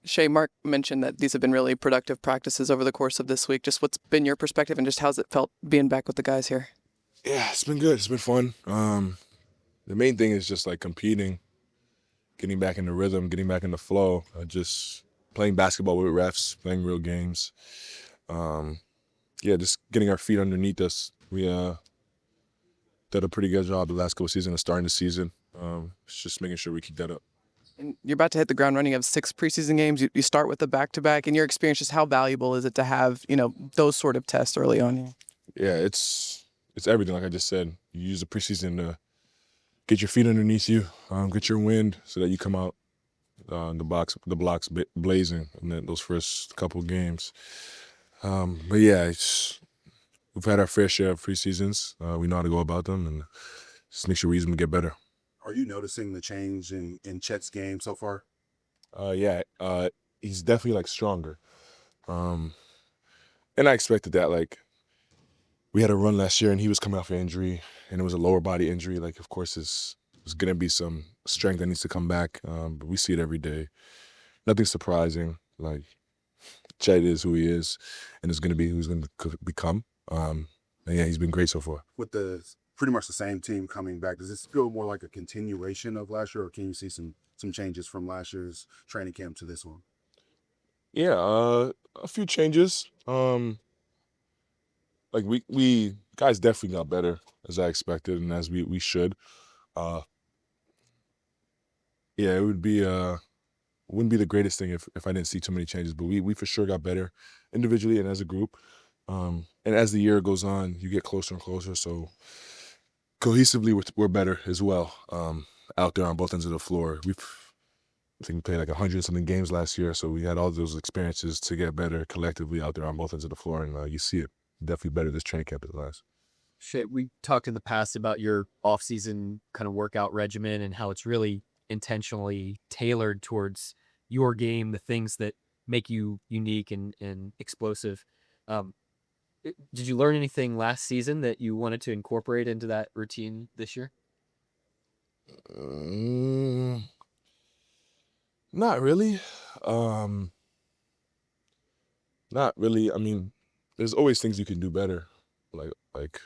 Shai, Mark mentioned that these have been really productive practices over the course of this week. Just what's been your perspective and just how's it felt being back with the guys here? Yeah, it's been good. It's been fun. The main thing is just like competing, getting back in the rhythm, getting back in the flow, just playing basketball with refs, playing real games. Um, yeah, just getting our feet underneath us. We did a pretty good job the last couple of seasons of starting the season. It's just making sure we keep that up. And you're about to hit the ground running of 6 preseason games. You start with the back-to-back. In your experience, just how valuable is it to have, those sort of tests early on? Yeah, it's everything. Like I just said, you use the preseason to get your feet underneath you, get your wind, so that you come out the blocks blazing in those first couple games. But yeah, we've had our fair share of preseasons. We know how to go about them, and just make sure we use them to get better. Are you noticing the change in Chet's game so far? Yeah, he's definitely like stronger, and I expected that. Like we had a run last year, and he was coming off an injury, and it was a lower body injury. Like of course, there's gonna be some strength that needs to come back, but we see it every day. Nothing surprising. Like Chet is who he is, and is gonna be who he's gonna become. And yeah, he's been great so far. With the pretty much the same team coming back, does this feel more like a continuation of last year, or can you see some changes from last year's training camp to this one? Yeah, a few changes. Like we guys definitely got better as I expected and as we should. Uh, yeah, it wouldn't be the greatest thing if I didn't see too many changes, but we for sure got better individually and as a group. And as the year goes on, you get closer and closer. So cohesively, we're better as well. Out there on both ends of the floor, I think we played like 100 something games last year, so we had all those experiences to get better collectively out there on both ends of the floor, and you see it definitely better this training camp as last. Shit, we talked in the past about your off-season kind of workout regimen and how it's really intentionally tailored towards your game, the things that make you unique and explosive. Um, did you learn anything last season that you wanted to incorporate into that routine this year? Mm, Not really. Um, Not really. I mean, there's always things you can do better. Like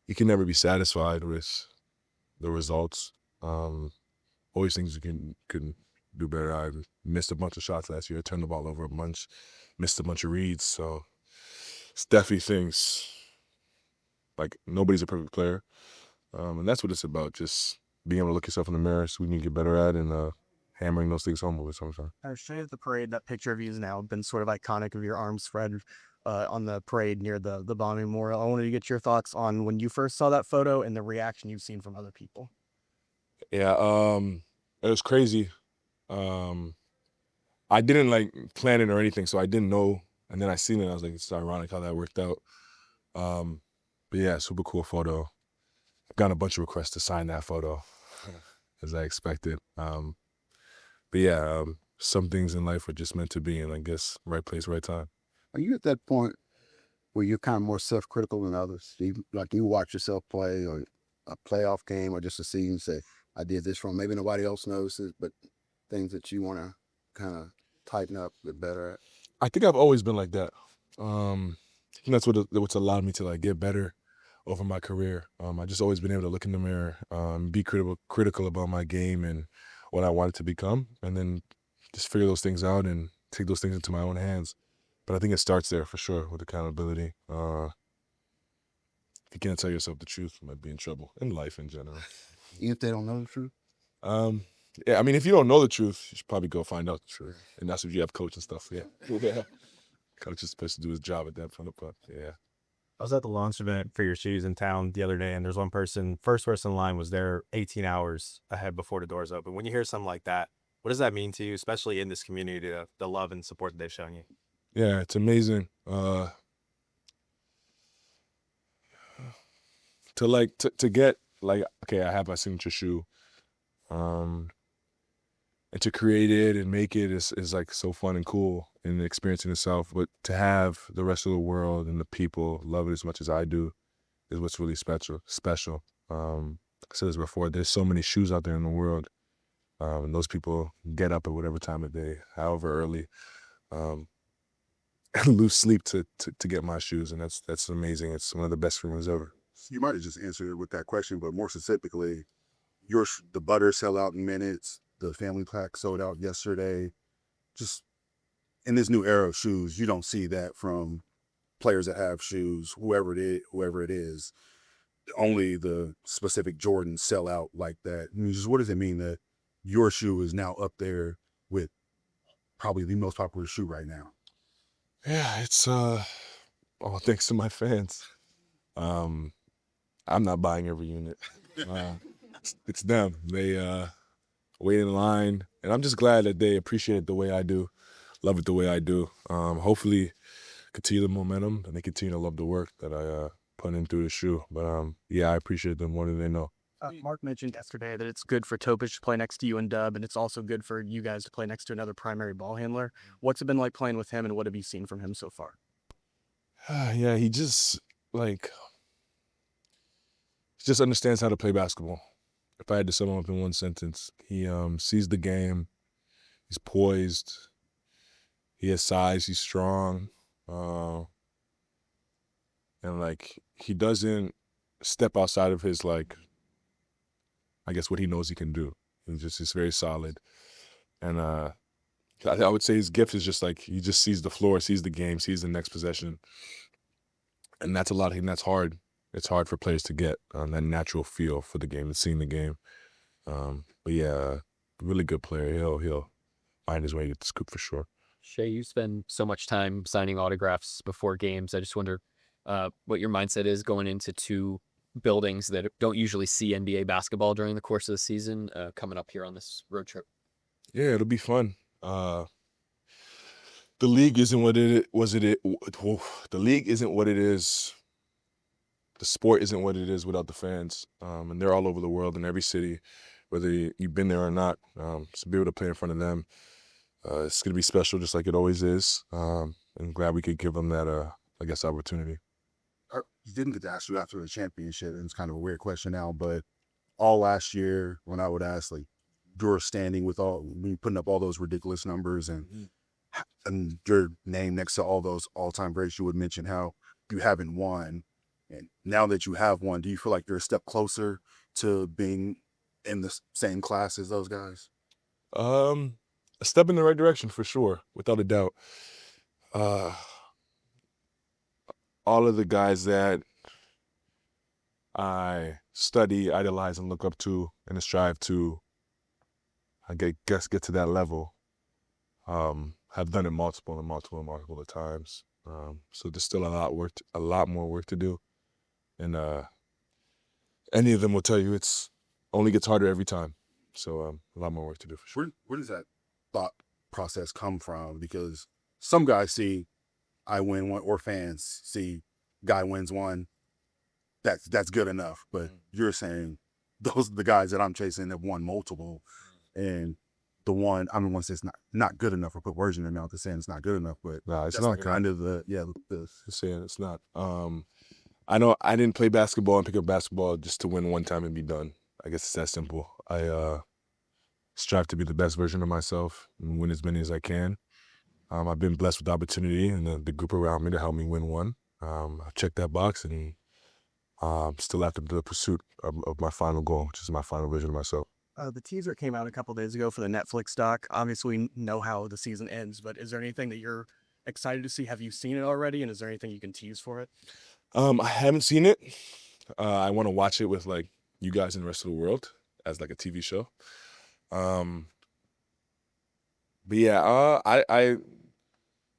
you can never be satisfied with the results. Always things you can do better. I missed a bunch of shots last year, turned the ball over a bunch, missed a bunch of reads. So it's definitely things like nobody's a perfect player. And that's what it's about, just being able to look yourself in the mirror so we can get better at and hammering those things home over sometimes. Straight at the parade, that picture of you has now been sort of iconic of your arms spread on the parade near the bombing memorial. I wanted to get your thoughts on when you first saw that photo and the reaction you've seen from other people. Yeah, it was crazy. Um, I didn't like plan it or anything, so I didn't know. And then I seen it, and I was like, it's ironic how that worked out. Um, but yeah, super cool photo. I got a bunch of requests to sign that photo, as I expected. But yeah, some things in life are just meant to be, and I guess right place, right time. Are you at that point where you're kind of more self-critical than others? Like you watch yourself play or a playoff game or just a season, say, I did this wrong. Maybe nobody else notices, but things that you want to kind of tighten up, get better at. I think I've always been like that. I think that's what's allowed me to like get better over my career. I just always been able to look in the mirror, be critical about my game and what I wanted to become, and then just figure those things out and take those things into my own hands. But I think it starts there for sure with accountability. If you can't tell yourself the truth, you might be in trouble in life in general. Even if they don't know the truth? Yeah, I mean, if you don't know the truth, you should probably go find out the truth. And that's what you have coach and stuff. Yeah. Yeah. Coach is supposed to do his job at that point, but yeah. I was at the launch event for your shoes in town the other day, and there's one person, first person in line was there 18 hours ahead before the doors open. When you hear something like that, what does that mean to you, especially in this community, the love and support that they've shown you? Yeah, it's amazing. To get like, okay, I have my signature shoe, and to create it and make it is like so fun and cool and the experience in itself. But to have the rest of the world and the people love it as much as I do is what's really special. I said this before, there's so many shoes out there in the world, And those people get up at whatever time of day, however early, and lose sleep to get my shoes, and that's amazing. It's one of the best feelings ever. You might have just answered it with that question, but more specifically, the butter sell out in minutes. The family pack sold out yesterday. Just in this new era of shoes, you don't see that from players that have shoes, whoever it is. Only the specific Jordans sell out like that. I mean, just what does it mean that your shoe is now up there with probably the most popular shoe right now? Yeah, it's all thanks to my fans. I'm not buying every unit. It's them. They wait in line, and I'm just glad that they appreciate it the way I do, love it the way I do. Hopefully continue the momentum, and they continue to love the work that I put in through the shoe. But yeah, I appreciate them more than they know. Mark mentioned yesterday that it's good for Topic to play next to you and Dub, and it's also good for you guys to play next to another primary ball handler. What's it been like playing with him, and what have you seen from him so far? Yeah, he just understands how to play basketball. If I had to sum him up in one sentence, he sees the game. He's poised. He has size. He's strong, and he doesn't step outside of his I guess what he knows he can do. He's very solid, and I would say his gift is just he just sees the floor, sees the game, sees the next possession, and that's a lot. And that's hard. It's hard for players to get that natural feel for the game and seeing the game. But yeah, really good player. He'll find his way to get the scoop for sure. Shai, you spend so much time signing autographs before games. I just wonder what your mindset is going into two buildings that don't usually see NBA basketball during the course of the season, coming up here on this road trip. Yeah, it'll be fun. The league isn't what it was. The league isn't what it is. The sport isn't what it is without the fans, and they're all over the world in every city, whether you've been there or not. So be able to play in front of them, it's going to be special, just like it always is. And glad we could give them that, opportunity. You didn't get to ask you after the championship, and it's kind of a weird question now, but all last year when I would ask, you're standing with putting up all those ridiculous numbers and your name next to all those all-time greats, you would mention how you haven't won. And now that you have won, do you feel like you're a step closer to being in the same class as those guys? A step in the right direction for sure, without a doubt. All of the guys that I study, idolize, and look up to, and strive to, get to that level, have done it multiple times. So there's still a lot more work to do, and any of them will tell you it's only gets harder every time. So a lot more work to do for sure. Where does that thought process come from? Because some guys see I win one, or fans see guy wins one. That's good enough. But you're saying those are the guys that I'm chasing have won multiple, and the one I'm the one that's not good enough, or put words in their mouth to saying it's not good enough. But Nah, it's that's not kind of Just saying it's not. I know I didn't play basketball and pick up basketball just to win one time and be done. I guess it's that simple. I strive to be the best version of myself and win as many as I can. I've been blessed with the opportunity and the group around me to help me win one. I checked that box, and still after the pursuit of my final goal, which is my final vision of myself. The teaser came out a couple days ago for the Netflix doc. Obviously, we know how the season ends, but is there anything that you're excited to see? Have you seen it already, and is there anything you can tease for it? I haven't seen it. I want to watch it with you guys and the rest of the world as a TV show. But yeah, I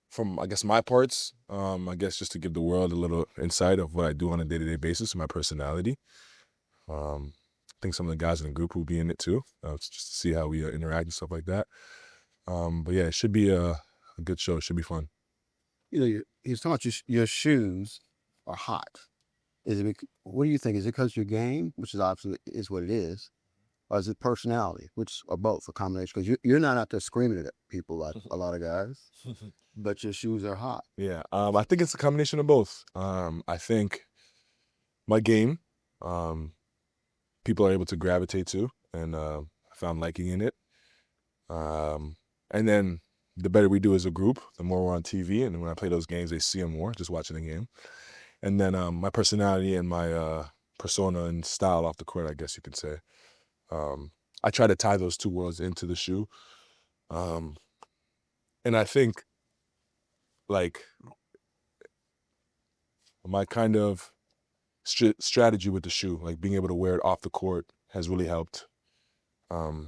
from my parts, just to give the world a little insight of what I do on a day-to-day basis and my personality. I think some of the guys in the group will be in it too, just to see how we interact and stuff like that. But yeah, it should be a good show. It should be fun. He's talking about your shoes are hot. What do you think? Is it because your game, which is obviously is what it is, or is it personality, which are both a combination? Because you're not out there screaming at people like a lot of guys, but your shoes are hot. Yeah, I think it's a combination of both. I think my game, people are able to gravitate to, and I found liking in it. And then the better we do as a group, the more we're on TV. And when I play those games, they see them more just watching the game. And then my personality and my persona and style off the court, I guess you could say. I try to tie those two worlds into the shoe. And I think, like, my kind of strategy with the shoe, like being able to wear it off the court, has really helped. All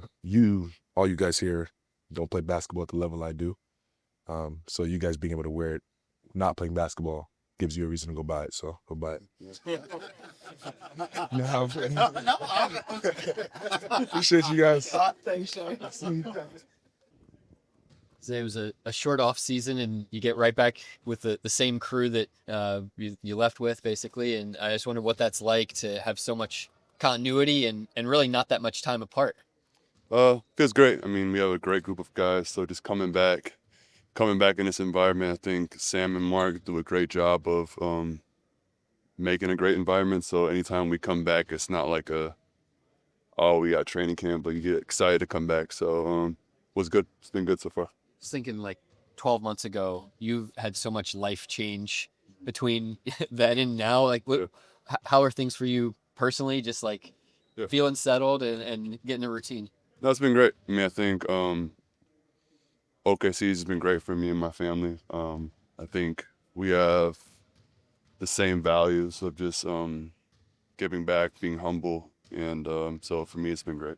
you guys here don't play basketball at the level I do. So you guys being able to wear it, not playing basketball, gives you a reason to go buy it. So go buy it. No, appreciate you guys. Thanks, Shai. So it was a short off season, and you get right back with the same crew that you left with, basically. And I just wonder what that's like to have so much continuity and really not that much time apart. Feels great. I mean, we have a great group of guys, so just coming back in this environment, I think Sam and Mark do a great job of making a great environment. So anytime we come back, it's not like we got training camp, but you get excited to come back. So it was good. It's been good so far. I was thinking, like, 12 months ago, you've had so much life change between then and now. Like, how are things for you personally? Just like feeling settled and getting a routine. No, it's been great. I mean, I think OKC has been great for me and my family. I think we have the same values of just giving back, being humble, and so for me, it's been great.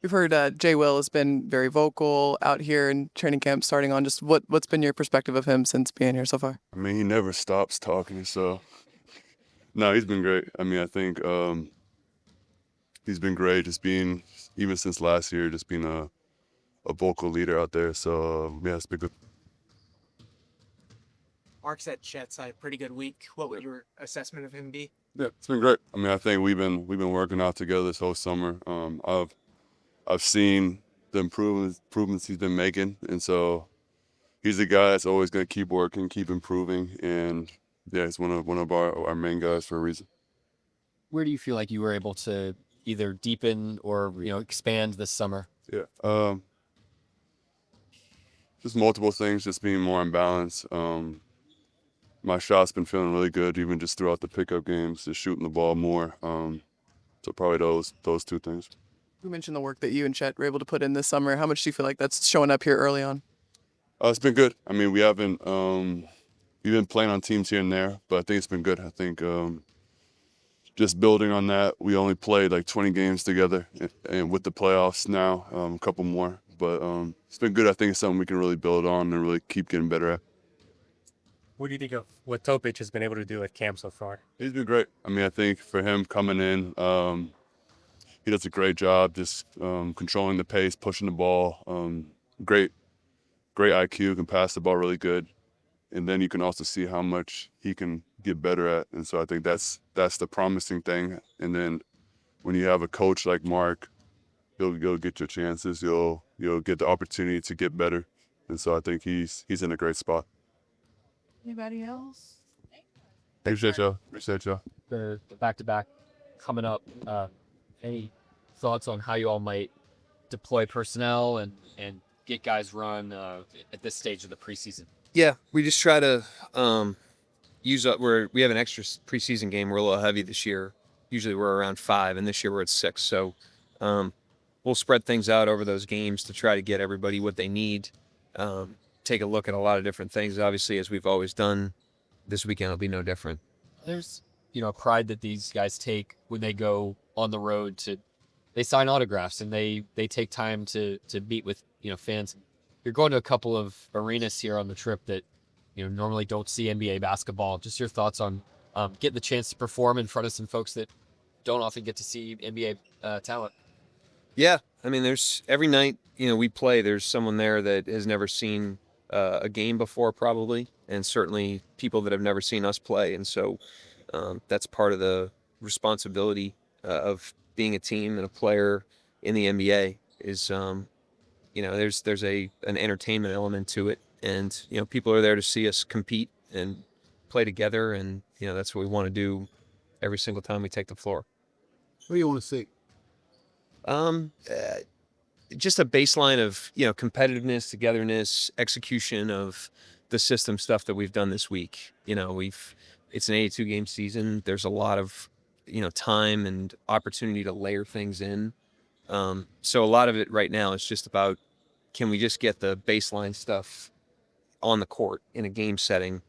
We've heard Jay Will has been very vocal out here in training camp starting on. Just what's been your perspective of him since being here so far? I mean, he never stops talking, so no, he's been great. I mean, I think he's been great, just being, even since last year, just being a vocal leader out there. So yeah, it's been good. Mark said Chet's had a pretty good week. What would your assessment of him be? Yeah, it's been great. I mean, I think we've been working out together this whole summer. I've seen the improvements he's been making, and so he's a guy that's always going to keep working, keep improving, and yeah, he's one of our main guys for a reason. Where do you feel like you were able to either deepen or expand this summer? Yeah, just multiple things, just being more in balance. My shot's been feeling really good, even just throughout the pickup games, just shooting the ball more. So probably those two things. You mentioned the work that you and Chet were able to put in this summer. How much do you feel like that's showing up here early on? It's been good. I mean, we've been playing on teams here and there, but I think it's been good. I think just building on that, we only played like 20 games together, and with the playoffs now, a couple more. But it's been good. I think it's something we can really build on and really keep getting better at. What do you think of what Topic has been able to do at camp so far? He's been great. I mean, I think for him coming in, he does a great job just controlling the pace, pushing the ball. Great IQ, can pass the ball really good. And then you can also see how much he can get better at. And so I think that's the promising thing. And then when you have a coach like Mark, you'll get your chances. You'll get the opportunity to get better. And so I think he's in a great spot. Anybody else? Appreciate y'all. The back-to-back coming up. Any thoughts on how you all might deploy personnel and get guys run at this stage of the preseason? Yeah, we just try to use up. We have an extra preseason game. We're a little heavy this year. Usually we're around 5, and this year we're at 6. So we'll spread things out over those games to try to get everybody what they need. Take a look at a lot of different things. Obviously, as we've always done, this weekend will be no different. There's pride that these guys take when they go on the road they sign autographs and they take time to meet with fans. You're going to a couple of arenas here on the trip that normally don't see NBA basketball. Just your thoughts on getting the chance to perform in front of some folks that don't often get to see NBA talent. Yeah, I mean, there's every night we play. There's someone there that has never seen a game before, probably, and certainly people that have never seen us play. And so that's part of the responsibility of being a team and a player in the NBA is, there's an entertainment element to it. And, people are there to see us compete and play together. And, that's what we want to do every single time we take the floor. What do you want to see? just a baseline of, you know, competitiveness, togetherness, execution of the system stuff that we've done this week. You know, it's an 82 game season. There's a lot of, you know, time and opportunity to layer things in. So a lot of it right now is just about, can we just get the baseline stuff on the court in a game setting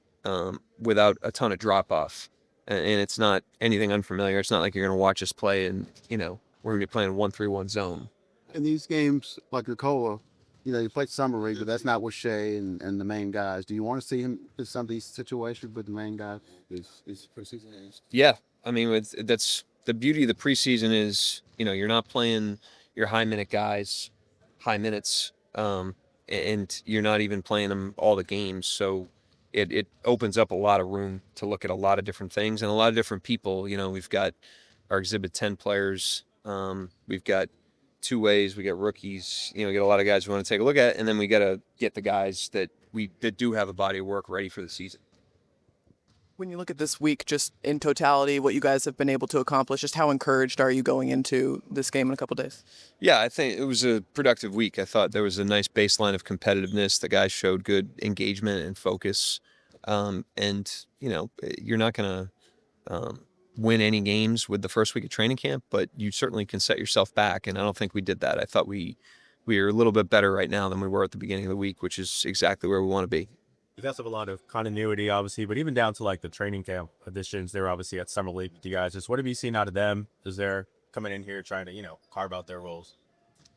without a ton of drop off. And it's not anything unfamiliar. It's not like you're going to watch us play and, you know, we're going to be playing 1-3-1 zone. In these games, like Nicola, you know, you play summer league, but that's not with Shai and the main guys. Do you want to see him in some of these situations with the main guys? These preseason games? Yeah. I mean, that's the beauty of the preseason is, you know, you're not playing your high minute guys, high minutes, and you're not even playing them all the games. So it opens up a lot of room to look at a lot of different things and a lot of different people. You know, we've got our Exhibit 10 players. We've got two ways. We got rookies. You know, we got a lot of guys we want to take a look at, and then we got to get the guys that do have a body of work ready for the season. When you look at this week, just in totality, what you guys have been able to accomplish, just how encouraged are you going into this game in a couple days? Yeah, I think it was a productive week. I thought there was a nice baseline of competitiveness. The guys showed good engagement and focus. And, you know, you're not going to win any games with the first week of training camp, but you certainly can set yourself back. And I don't think we did that. I thought we are a little bit better right now than we were at the beginning of the week, which is exactly where we want to be. You guys have a lot of continuity, obviously, but even down to like the training camp additions, they were obviously at Summer League with you guys. Just what have you seen out of them? Is they're coming in here trying to, you know, carve out their roles?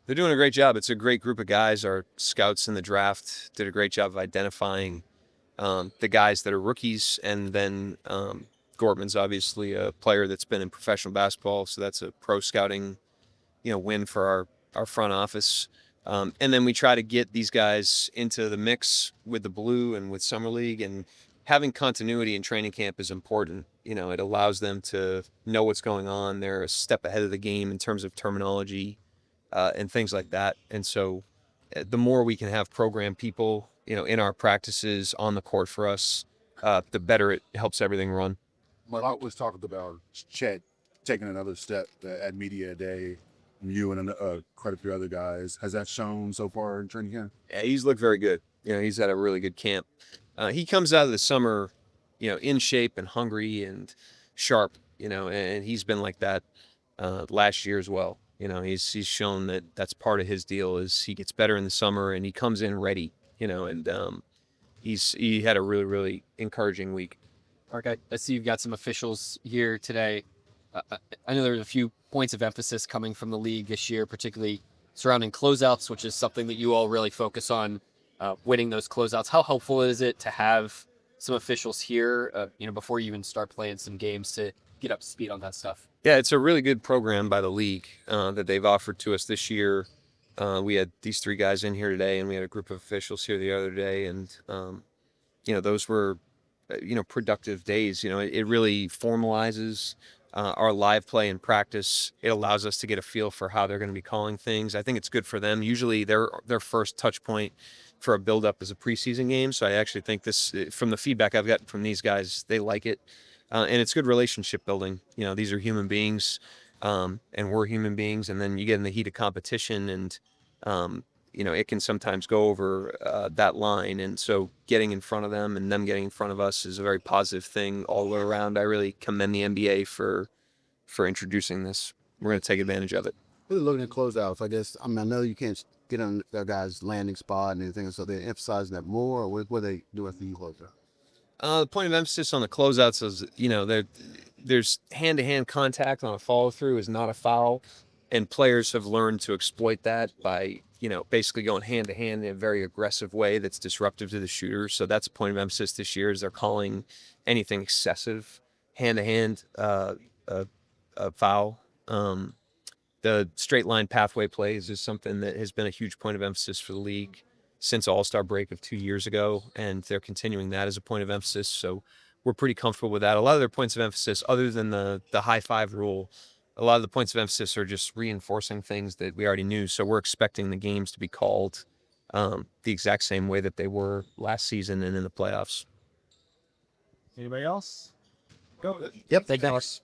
They're doing a great job. It's a great group of guys. Our scouts in the draft did a great job of identifying the guys that are rookies. And then Gortman's obviously a player that's been in professional basketball. So that's a pro scouting, you know, win for our front office. And then we try to get these guys into the mix with the Blue and with Summer League, and having continuity in training camp is important. You know, it allows them to know what's going on. They're a step ahead of the game in terms of terminology and things like that. And so the more we can have program people, you know, in our practices on the court for us, the better it helps everything run. A lot was talked about Chet taking another step at Media Day. You and quite a few other guys. Has that shown so far in training camp? Yeah, he's looked very good. You know, he's had a really good camp. He comes out of the summer, you know, in shape and hungry and sharp, you know, and he's been like that last year as well. You know, he's shown that that's part of his deal is he gets better in the summer and he comes in ready, you know, and he had a really, really encouraging week. Mark, I see you've got some officials here today. I know there's a few points of emphasis coming from the league this year, particularly surrounding closeouts, which is something that you all really focus on, winning those closeouts. How helpful is it to have some officials here, you know, before you even start playing some games to get up to speed on that stuff? Yeah, it's a really good program by the league that they've offered to us this year. We had these three guys in here today, and we had a group of officials here the other day, and you know, those were you know, productive days. You know, it really formalizes our live play and practice. It allows us to get a feel for how they're going to be calling things. I think it's good for them. Usually their first touch point for a build-up is a preseason game. So I actually think this, from the feedback I've gotten from these guys, they like it. And it's good relationship building. You know, these are human beings and we're human beings. And then you get in the heat of competition and, you know, it can sometimes go over that line. And so getting in front of them and them getting in front of us is a very positive thing all the way around. I really commend the NBA for introducing this. We're going to take advantage of it. Really looking at closeouts, I guess. I mean, I know you can't get on their guys' landing spot and anything, so they're emphasizing that more, or what they do with the closeout? The point of emphasis on the closeouts is, you know, there's hand-to-hand contact on a follow-through is not a foul, and players have learned to exploit that by, you know, basically going hand-to-hand in a very aggressive way that's disruptive to the shooter. So that's a point of emphasis this year is they're calling anything excessive hand-to-hand a foul. The straight line pathway plays is something that has been a huge point of emphasis for the league since All-Star break of 2 years ago, and they're continuing that as a point of emphasis. So we're pretty comfortable with that. A lot of their points of emphasis, other than the high five rule, a lot of the points of emphasis are just reinforcing things that we already knew. So we're expecting the games to be called the exact same way that they were last season and in the playoffs. Anybody else? Go. Yep. Thanks.